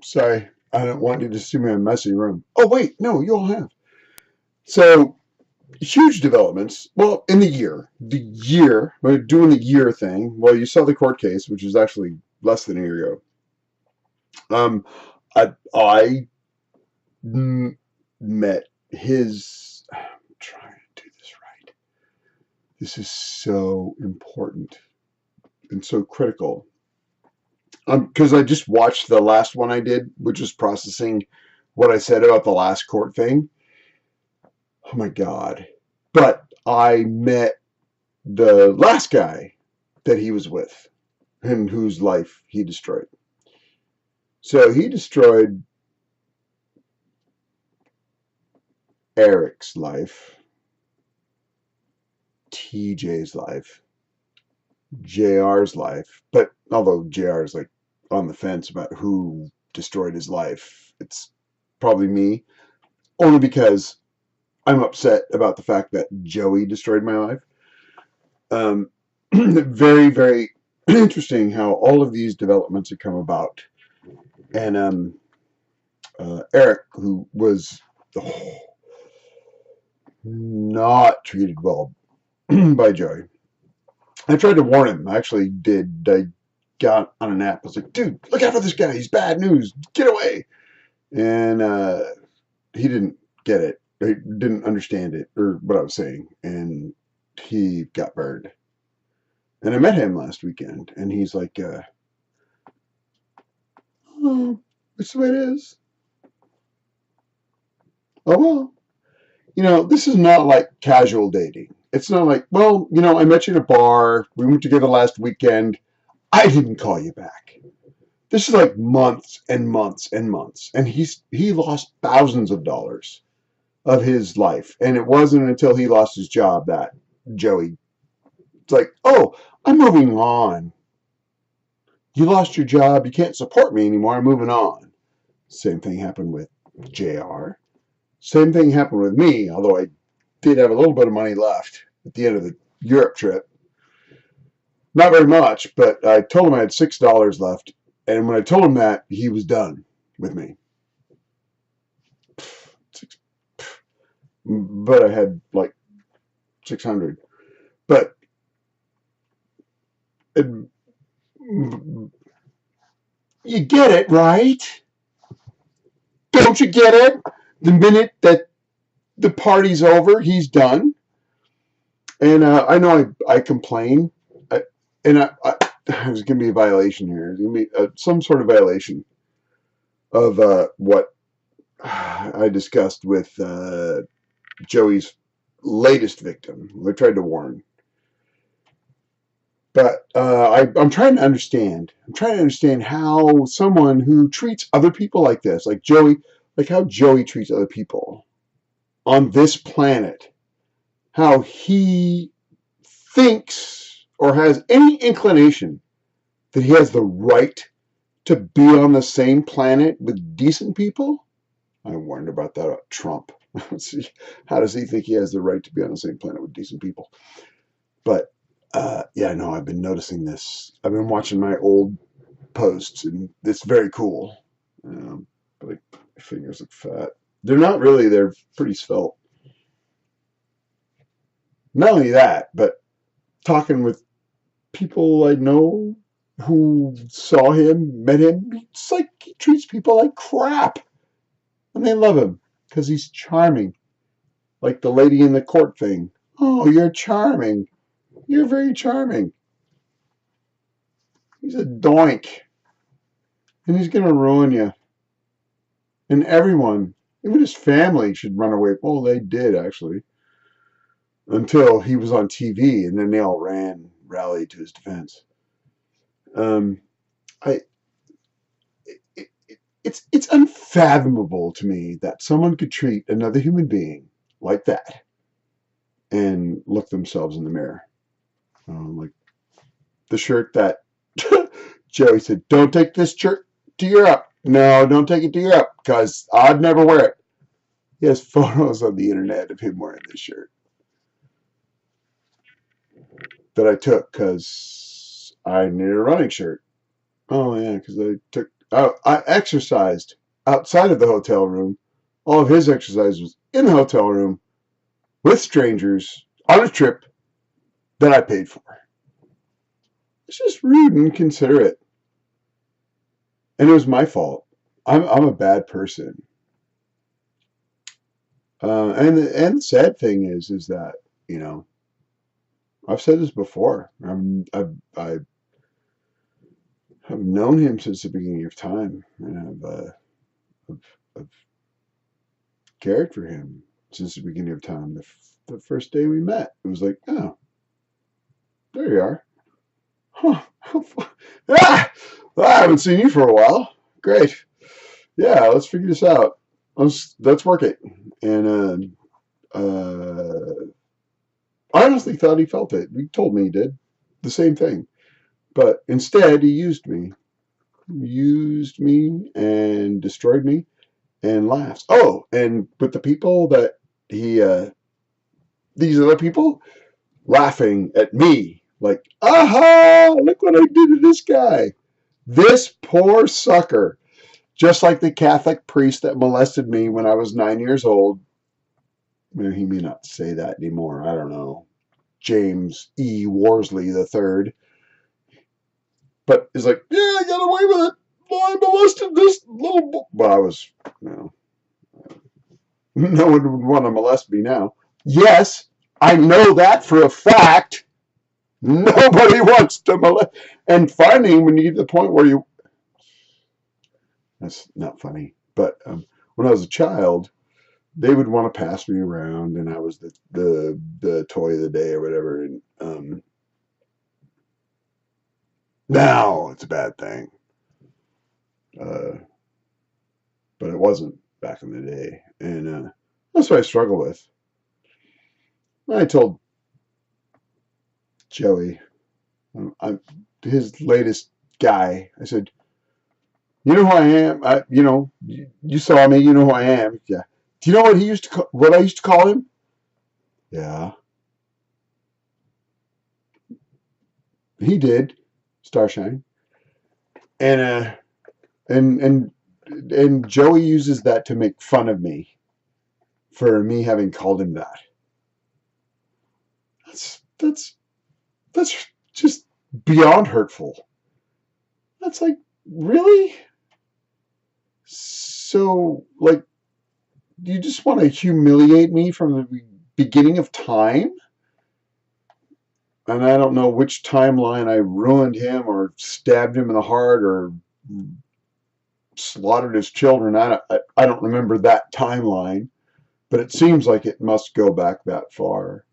Sorry, I don't want you to see me in a messy room. Oh, wait, no, you all have. So, huge developments. Well, in we're doing the year thing. Well, you saw the court case, which was actually less than a year ago. Um, I met his. I'm trying to do this right. This is so important and so critical. Because I just watched the last one I did, which was processing what I said about the last court thing. Oh my God. But I met the last guy that he was with and whose life he destroyed. So he destroyed Eric's life, TJ's life, JR's life. But although JR is like on the fence about who destroyed his life, it's probably me, only because I'm upset about the fact that Joey destroyed my life. Very, very interesting how all of these developments have come about. And Eric, who was not treated well by Joey, I tried to warn him. I actually did. I got on an app. I was like, dude, look out for this guy. He's bad news. Get away. And he didn't get it. He didn't understand it or what I was saying. And he got burned. And I met him last weekend. And he's like, oh, that's the way it is. Oh, well. This is not like casual dating. It's not like, well, I met you in a bar. We went together last weekend. I didn't call you back. This is like months and months and months. And he lost thousands of dollars of his life. And it wasn't until he lost his job that Joey, it's like, oh, I'm moving on. You lost your job. You can't support me anymore. I'm moving on. Same thing happened with JR. Same thing happened with me, although I did have a little bit of money left at the end of the Europe trip. Not very much, but I told him I had $6 left. And when I told him that, he was done with me. But I had like 600. But you get it, right? Don't you get it? The minute that the party's over, he's done. And I know I complain. There's going to be a violation here. There's going to be some sort of violation of what I discussed with Joey's latest victim. I tried to warn. But I'm trying to understand. I'm trying to understand how someone who treats other people like this, like Joey, like how Joey treats other people on this planet, how he thinks or has any inclination that he has the right to be on the same planet with decent people. I warned about that about Trump. How does he think he has the right to be on the same planet with decent people? But yeah, no, I've been noticing this. I've been watching my old posts, and it's very cool. But like, my fingers look fat. They're not really. They're pretty svelte. Not only that, but talking with people I know who saw him, met him, it's like he treats people like crap. And they love him because he's charming. Like the lady in the court thing. Oh, you're charming. You're very charming. He's a doink. And he's going to ruin you. And everyone, even his family, should run away. Well, they did, actually. Until he was on TV, and then they all rallied to his defense. It's unfathomable to me that someone could treat another human being like that and look themselves in the mirror. Like the shirt that Joey said, don't take this shirt to Europe. No, don't take it to Europe because I'd never wear it. He has photos on the internet of him wearing this shirt that I took because I needed a running shirt. Oh yeah, because I exercised outside of the hotel room. All of his exercise was in the hotel room with strangers on a trip that I paid for. It's just rude and inconsiderate. And it was my fault. I'm a bad person. And the sad thing is that, you know, I've said this before. I've known him since the beginning of time, and I've cared for him since the beginning of time. The first day we met, it was like, oh, there you are. Huh. Ah, I haven't seen you for a while. Great. Yeah, let's figure this out. Let's work it. And I honestly thought he felt it. He told me he did the same thing. But instead, he used me and destroyed me and laughs. Oh, and with the people that he, these other people laughing at me, like, aha, look what I did to this guy. This poor sucker. Just like the Catholic priest that molested me when I was 9 years old. Well, he may not say that anymore. I don't know. James E. Worsley III. But it's like, yeah, I got away with it. I molested this little boy. Well, I was, you know, no one would want to molest me now. Yes, I know that for a fact. Nobody wants to molest. And finally, when you get to the point where you, that's not funny, but when I was a child, they would want to pass me around, and I was the toy of the day or whatever. And now it's a bad thing, but it wasn't back in the day, and that's what I struggle with. I told Joey, his latest guy, I said, "You know who I am? You saw me. You know who I am. Yeah. Do you know what what I used to call him? Yeah, he did. Starshine. And and Joey uses that to make fun of me for me having called him that. That's just beyond hurtful. That's like, really? So, like, you just want to humiliate me from the beginning of time? And I don't know which timeline I ruined him or stabbed him in the heart or slaughtered his children. I don't remember that timeline, but it seems like it must go back that far.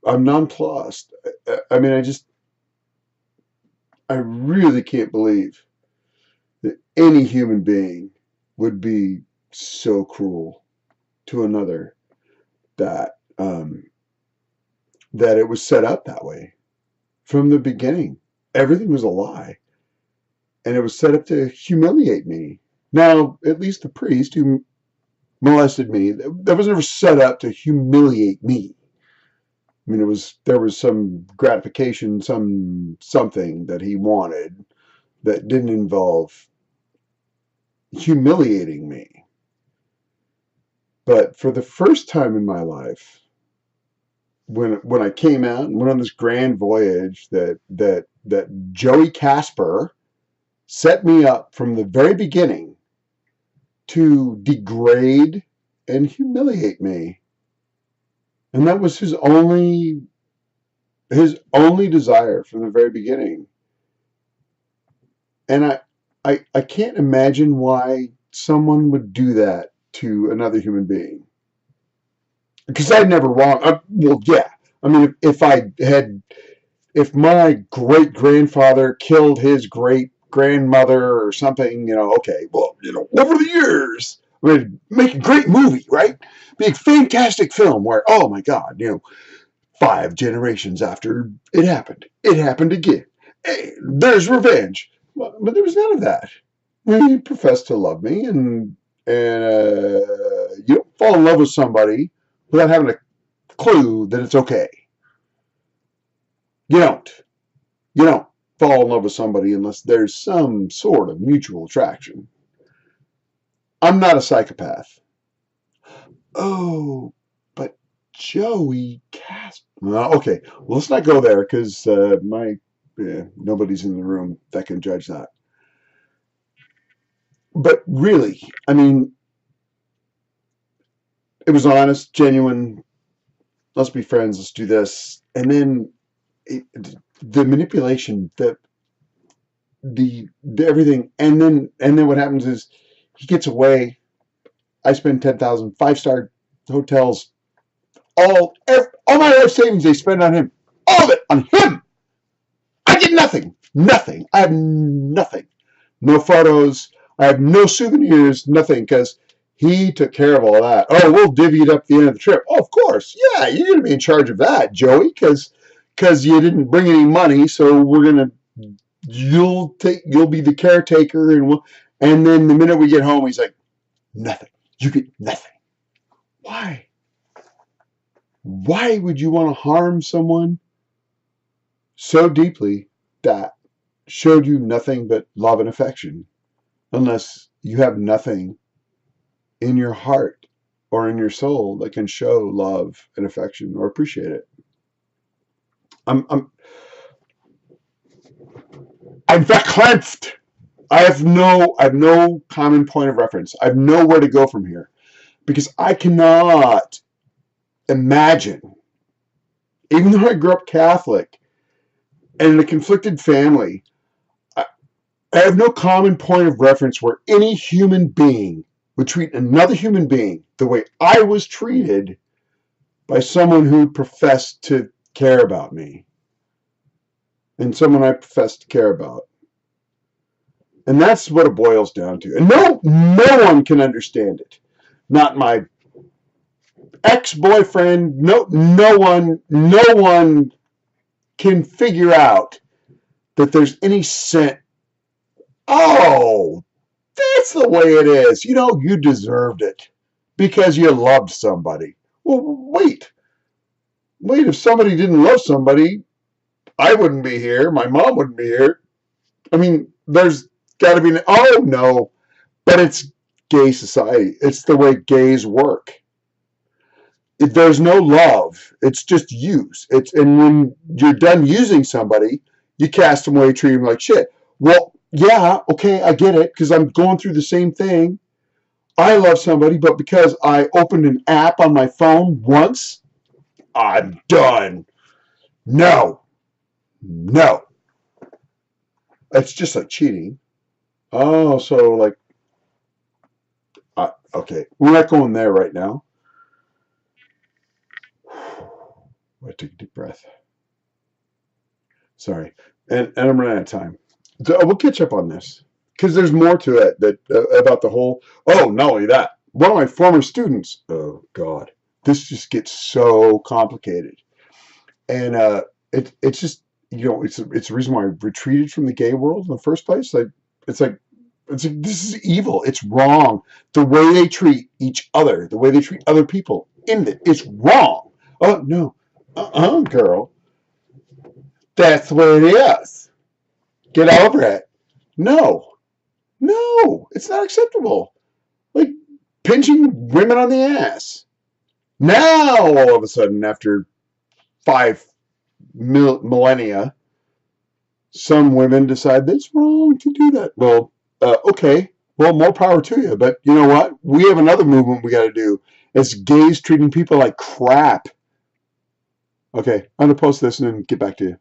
I'm nonplussed. I mean, I really can't believe that any human being would be so cruel to another that that it was set up that way from the beginning. Everything was a lie, and it was set up to humiliate me. Now, at least the priest who molested me, that was never set up to humiliate me. I mean, there was some gratification, something that he wanted that didn't involve humiliating me. But for the first time in my life, when I came out and went on this grand voyage that Joey Casper set me up from the very beginning to degrade and humiliate me. And that was his only desire from the very beginning. And I can't imagine why someone would do that to another human being. Because I'd never wronged. Well, yeah. I mean, if my great grandfather killed his great grandmother or something, okay, well, over the years, I mean, make a great movie, right? Be a fantastic film where, oh my God, 5 generations after it happened again. Hey, there's revenge. But there was none of that. He professed to love me, and you don't fall in love with somebody without having a clue that it's okay. You don't. fall in love with somebody unless there's some sort of mutual attraction. I'm not a psychopath. Oh, but Joey Casper. Okay, well, let's not go there because nobody's in the room that can judge that. But really, I mean, it was honest, genuine. Let's be friends. Let's do this. And then the manipulation, the everything, and then what happens is he gets away. I spend 10,000 5-star hotels. All my life savings they spend on him. All of it on him. I get nothing. Nothing. I have nothing. No photos. I have no souvenirs. Nothing, because he took care of all that. Oh, we'll divvy it up at the end of the trip. Oh, of course. Yeah, you're going to be in charge of that, Joey, because you didn't bring any money, so you'll be the caretaker, and then the minute we get home, he's like, nothing. You get nothing. Why? Why would you want to harm someone so deeply that showed you nothing but love and affection, unless you have nothing in your heart or in your soul that can show love and affection or appreciate it? I'm verklempt. I have no common point of reference. I have nowhere to go from here, because I cannot imagine, even though I grew up Catholic and in a conflicted family, I have no common point of reference where any human being would treat another human being the way I was treated by someone who professed to care about me and someone I professed to care about. And that's what it boils down to. And no one can understand it. Not my ex-boyfriend. No one can figure out that there's any sense. Oh, that's the way it is. You deserved it because you loved somebody. Well, wait. If somebody didn't love somebody, I wouldn't be here. My mom wouldn't be here. I mean, there's got to be. Oh, no. But it's gay society. It's the way gays work. There's no love. It's just use. And when you're done using somebody, you cast them away, treat them like shit. Well, yeah, okay, I get it, because I'm going through the same thing. I love somebody, but because I opened an app on my phone once, I'm done. No. It's just like cheating. Oh, so okay, we're not going there right now. I took a deep breath. Sorry, and I'm running out of time. So we'll catch up on this, because there's more to it about the whole. Oh, not only that, one of my former students. Oh God, this just gets so complicated, and it's just it's the reason why I retreated from the gay world in the first place. It's like this is evil. It's wrong. The way they treat each other, the way they treat other people in it, it's wrong. Oh no, girl, that's the way it is. Get over it. No, it's not acceptable. Like pinching women on the ass. Now, all of a sudden, after 5 millennia, some women decide that it's wrong to do that. Well, okay. Well, more power to you. But you know what? We have another movement we got to do. It's gays treating people like crap. Okay, I'm going to post this and then get back to you.